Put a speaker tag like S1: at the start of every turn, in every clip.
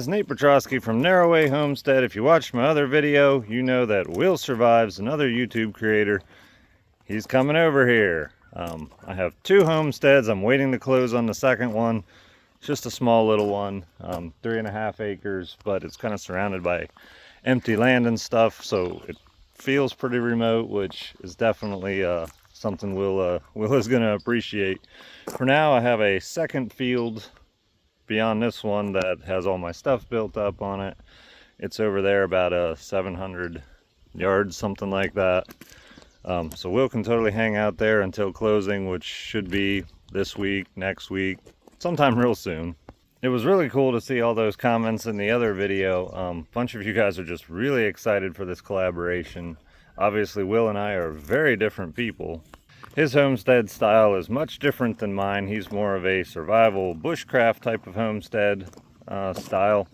S1: It's Nate Petrosky from Narrowway Homestead. If you watched my other video, you know that Will Survives, another YouTube creator. He's coming over here. I have two homesteads. I'm waiting to close on the second one. It's just a small little one, 3.5 acres, but it's kind of surrounded by empty land and stuff, so it feels pretty remote, which is definitely something Will is going to appreciate. For now, I have a second field beyond this one that has all my stuff built up on it. It's over there about 700 yards, something like that. So Will can totally hang out there until closing, which should be this week, next week, sometime real soon. It was really cool to see all those comments in the other video. A bunch of you guys are just really excited for this collaboration. Obviously, Will and I are very different people. His homestead style is much different than mine. He's more of a survival bushcraft type of homestead style.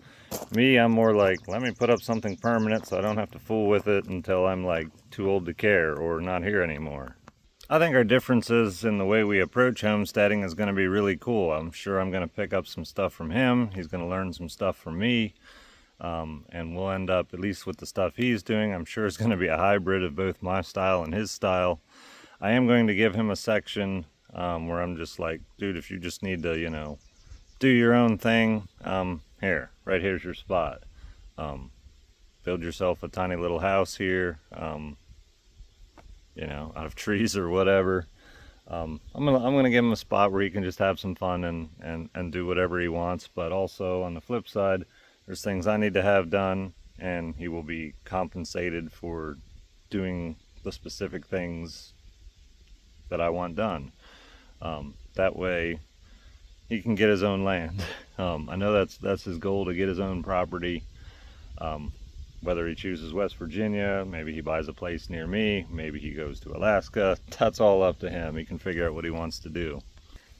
S1: Me, I'm more like, let me put up something permanent so I don't have to fool with it until I'm like too old to care or not here anymore. I think our differences in the way we approach homesteading is going to be really cool. I'm sure I'm going to pick up some stuff from him. He's going to learn some stuff from me. And we'll end up, at least with the stuff he's doing, I'm sure it's going to be a hybrid of both my style and his style. I am going to give him a section where I'm just like, dude, if you just need to, do your own thing, right here's your spot. Build yourself a tiny little house here, out of trees or whatever. I'm gonna give him a spot where he can just have some fun and do whatever he wants. But also on the flip side, there's things I need to have done, and he will be compensated for doing the specific things that I want done. That way he can get his own land. I know that's his goal, to get his own property. Whether he chooses West Virginia, maybe he buys a place near me, maybe he goes to Alaska, that's all up to him. He can figure out what he wants to do.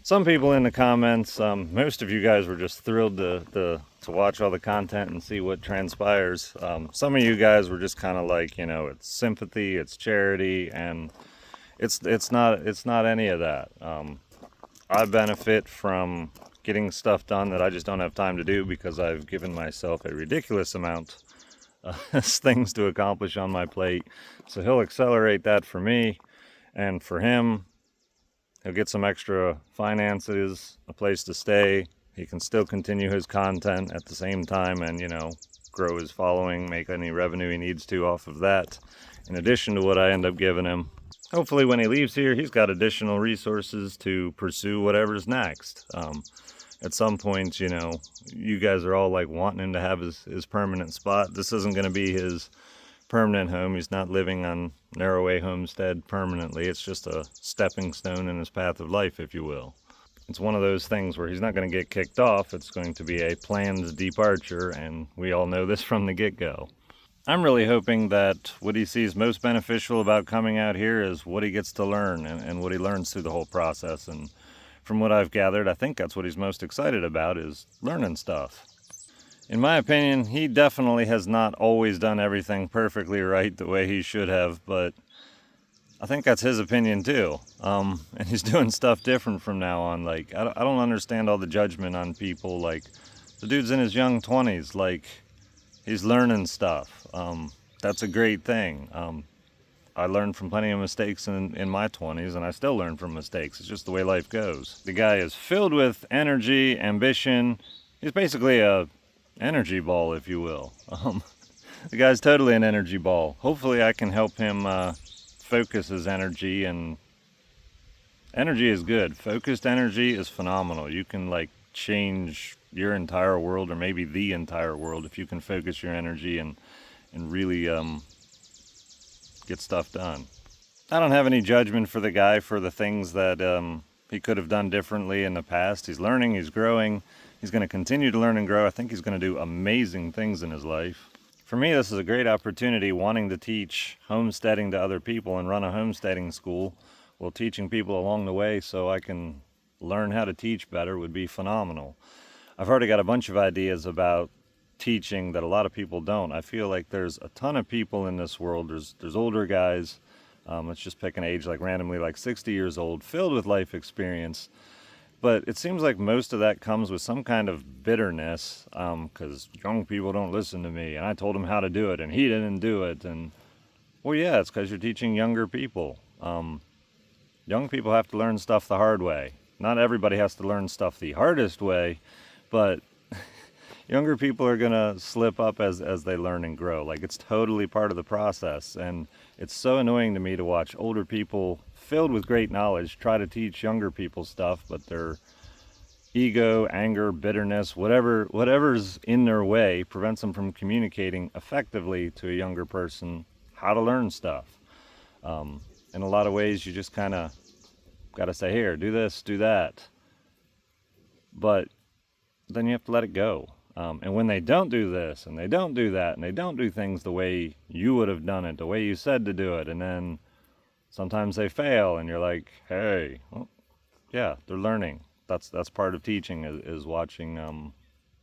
S1: Some people in the comments, most of you guys were just thrilled to watch all the content and see what transpires. Some of you guys were just kind of like, it's sympathy, it's charity, and it's not any of that. I benefit from getting stuff done that I just don't have time to do because I've given myself a ridiculous amount of things to accomplish on my plate. So he'll accelerate that for me, and for him, he'll get some extra finances, a place to stay. He can still continue his content at the same time and, grow his following, make any revenue he needs to off of that, in addition to what I end up giving him. Hopefully when he leaves here, he's got additional resources to pursue whatever's next. At some point, you guys are all like wanting him to have his permanent spot. This isn't going to be his permanent home. He's not living on Narrowway Homestead permanently. It's just a stepping stone in his path of life, if you will. It's one of those things where he's not going to get kicked off. It's going to be a planned departure, and we all know this from the get-go. I'm really hoping that what he sees most beneficial about coming out here is what he gets to learn and what he learns through the whole process. And from what I've gathered, I think that's what he's most excited about, is learning stuff. In my opinion, he definitely has not always done everything perfectly right the way he should have, but I think that's his opinion too. And he's doing stuff different from now on. Like, I don't understand all the judgment on people. Like, the dude's in his young 20s, like, he's learning stuff. That's a great thing. I learned from plenty of mistakes in my 20s, and I still learn from mistakes. It's just the way life goes. The guy is filled with energy, ambition. He's basically a energy ball, if you will. The guy's totally an energy ball. Hopefully I can help him focus his energy, and energy is good. Focused energy is phenomenal. You can change your entire world, or maybe the entire world, if you can focus your energy and really get stuff done. I don't have any judgment for the guy for the things that he could have done differently in the past. He's learning, he's growing, he's going to continue to learn and grow. I think he's going to do amazing things in his life. For me, this is a great opportunity, wanting to teach homesteading to other people and run a homesteading school while teaching people along the way so I can learn how to teach better would be phenomenal. I've already got a bunch of ideas about teaching that a lot of people don't. I feel like there's a ton of people in this world. There's older guys, let's just pick an age randomly, 60 years old, filled with life experience, But it seems like most of that comes with some kind of bitterness, because young people don't listen to me, and I told him how to do it, and he didn't do it. And well, yeah, it's because you're teaching younger people. Young people have to learn stuff the hard way. Not everybody has to learn stuff the hardest way, but younger people are gonna slip up as they learn and grow. Like, it's totally part of the process, and it's so annoying to me to watch older people filled with great knowledge try to teach younger people stuff, but their ego, anger, bitterness, whatever's in their way prevents them from communicating effectively to a younger person how to learn stuff. In a lot of ways, you just kind of got to say, here, do this, do that. But then you have to let it go. And when they don't do this, and they don't do that, and they don't do things the way you would have done it, the way you said to do it, and then sometimes they fail, and you're like, hey, well, yeah, they're learning. That's part of teaching, is watching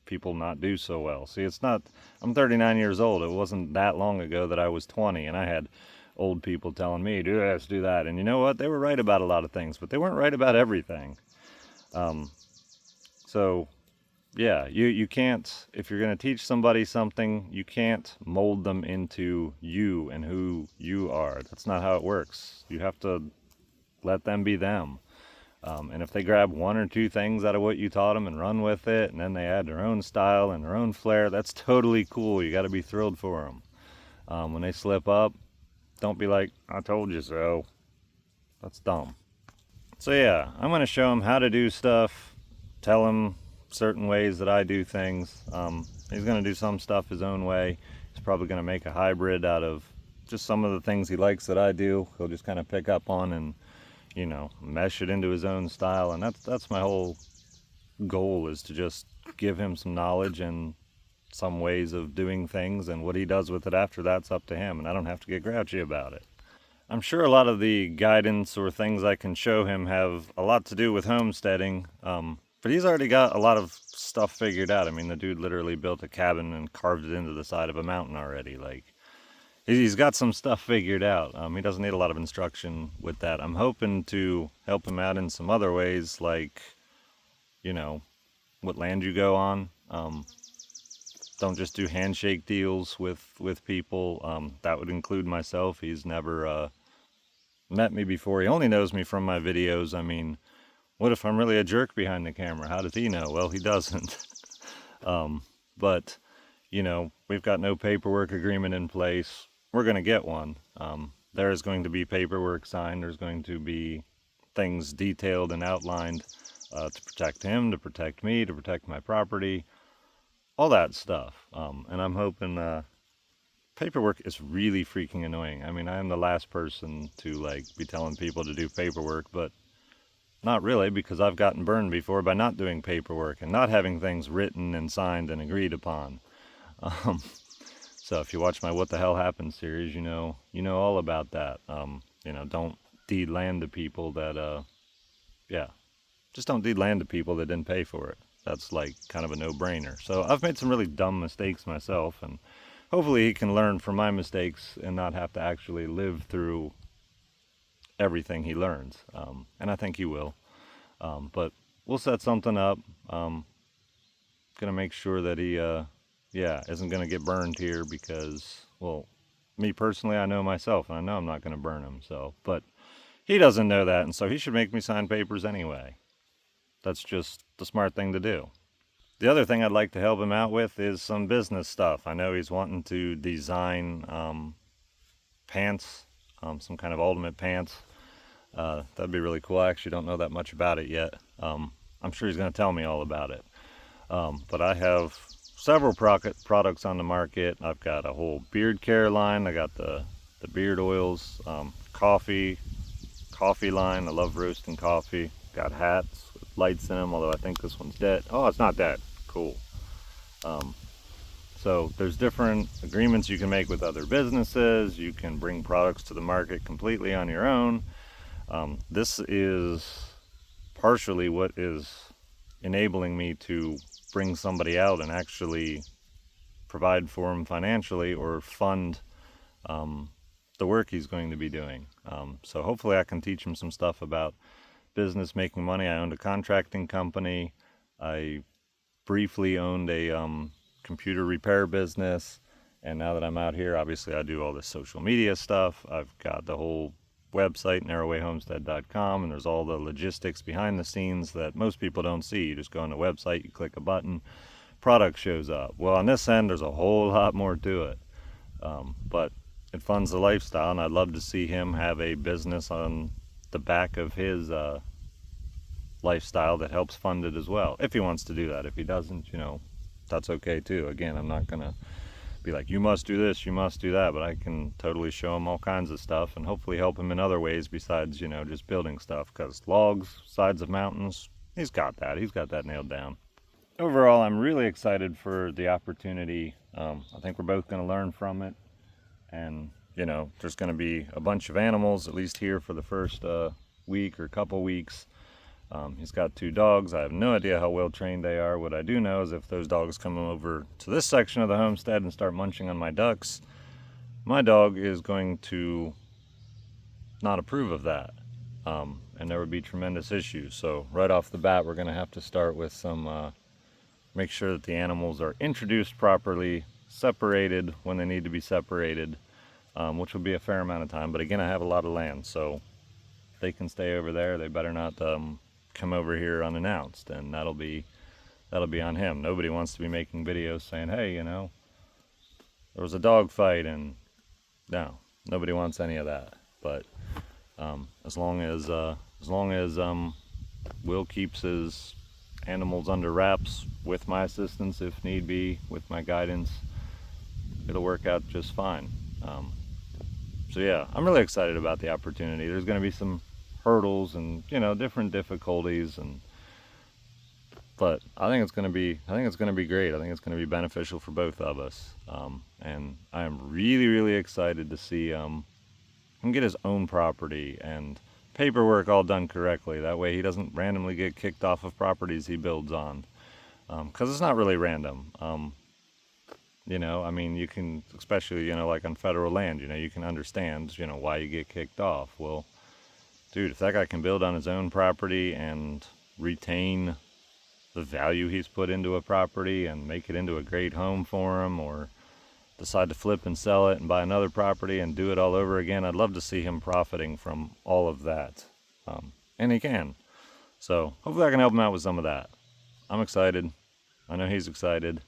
S1: people not do so well. See, it's not, I'm 39 years old. It wasn't that long ago that I was 20, and I had old people telling me, do this, do that. And you know what? They were right about a lot of things, but they weren't right about everything. So yeah, you can't, if you're going to teach somebody something, you can't mold them into you and who you are. That's not how it works. You have to let them be them. And if they grab one or two things out of what you taught them and run with it, and then they add their own style and their own flair, that's totally cool. You got to be thrilled for them. When they slip up, don't be like, I told you so. That's dumb. So yeah, I'm going to show them how to do stuff, tell them certain ways that I do things. He's going to do some stuff his own way. He's probably going to make a hybrid out of just some of the things he likes that I do. He'll just kind of pick up on and, you know, mesh it into his own style. And that's my whole goal, is to just give him some knowledge and some ways of doing things, and what he does with it after that's up to him, and I don't have to get grouchy about it. I'm sure a lot of the guidance or things I can show him have a lot to do with homesteading, but he's already got a lot of stuff figured out. I mean, the dude literally built a cabin and carved it into the side of a mountain already. Like, he's got some stuff figured out. He doesn't need a lot of instruction with that. I'm hoping to help him out in some other ways, like, you know, what land you go on. Don't just do handshake deals with people. That would include myself. He's never met me before. He only knows me from my videos. I mean, what if I'm really a jerk behind the camera? How does he know? Well, he doesn't. But, you know, we've got no paperwork agreement in place. We're going to get one. There is going to be paperwork signed. There's going to be things detailed and outlined to protect him, to protect me, to protect my property. All that stuff. And I'm hoping, paperwork is really freaking annoying. I mean, I am the last person to, like, be telling people to do paperwork, but not really, because I've gotten burned before by not doing paperwork and not having things written and signed and agreed upon. So if you watch my What the Hell Happened series, you know all about that. You know, don't deed land to people that, yeah, just don't deed land to people that didn't pay for it. That's like kind of a no-brainer. So I've made some really dumb mistakes myself, and hopefully he can learn from my mistakes and not have to actually live through everything he learns. And I think he will. But we'll set something up. Gonna make sure that he, isn't gonna get burned here, because, well, me personally, I know myself, and I know I'm not gonna burn him. So, but he doesn't know that, and so he should make me sign papers anyway. That's just the smart thing to do. The other thing I'd like to help him out with is some business stuff. I know he's wanting to design pants, some kind of ultimate pants. That'd be really cool. I actually don't know that much about it yet. I'm sure he's going to tell me all about it. But I have several products on the market. I've got a whole beard care line. I got the beard oils, coffee line. I love roasting coffee. Got hats with lights in them, although I think this one's dead. Oh, it's not dead. Cool. So there's different agreements you can make with other businesses. You can bring products to the market completely on your own. This is partially what is enabling me to bring somebody out and actually provide for him financially, or fund the work he's going to be doing. So hopefully I can teach him some stuff about business making money. I owned a contracting company. I briefly owned a computer repair business. And now that I'm out here, obviously I do all this social media stuff. I've got the whole website, narrowwayhomestead.com, and there's all the logistics behind the scenes that most people don't see. You just go on the website, you click a button, product shows up. Well, on this end, there's a whole lot more to it. But it funds the lifestyle, and I'd love to see him have a business on the back of his lifestyle that helps fund it as well, if he wants to do that. If he doesn't, you know, that's okay too. Again, I'm not gonna be like, you must do this, you must do that, but I can totally show him all kinds of stuff and hopefully help him in other ways besides, you know, just building stuff, because logs, sides of mountains, he's got that nailed down. Overall, I'm really excited for the opportunity. I think we're both going to learn from it, and you know, there's going to be a bunch of animals at least here for the first week or couple weeks. He's got 2 dogs. I have no idea how well trained they are. What I do know is if those dogs come over to this section of the homestead and start munching on my ducks, my dog is going to not approve of that. And there would be tremendous issues. So right off the bat, we're going to have to start with some, make sure that the animals are introduced properly, separated when they need to be separated, which will be a fair amount of time. But again, I have a lot of land, so they can stay over there. They better not come over here unannounced, and that'll be on him. Nobody wants to be making videos saying, hey, you know, there was a dog fight, and no, nobody wants any of that. But as long as Will keeps his animals under wraps with my assistance if need be, with my guidance, it'll work out just fine. So yeah, I'm really excited about the opportunity. There's going to be some hurdles and, you know, different difficulties, but I think it's going to be great. I think it's going to be beneficial for both of us. And I am really excited to see him get his own property and paperwork all done correctly. That way he doesn't randomly get kicked off of properties he builds on, because it's not really random. You know, I mean, you can, especially, you know, like on federal land, you know, you can understand, you know, why you get kicked off. Well, dude, if that guy can build on his own property and retain the value he's put into a property and make it into a great home for him, or decide to flip and sell it and buy another property and do it all over again, I'd love to see him profiting from all of that. And he can. So hopefully I can help him out with some of that. I'm excited. I know he's excited.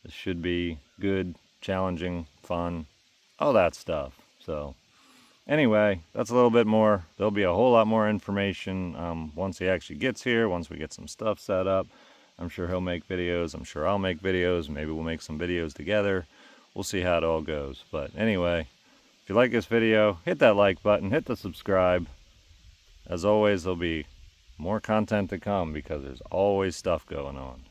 S1: This should be good, challenging, fun, all that stuff. So anyway, that's a little bit more. There'll be a whole lot more information once he actually gets here, once we get some stuff set up. I'm sure he'll make videos. I'm sure I'll make videos. Maybe we'll make some videos together. We'll see how it all goes. But anyway, if you like this video, hit that like button, hit the subscribe. As always, there'll be more content to come because there's always stuff going on.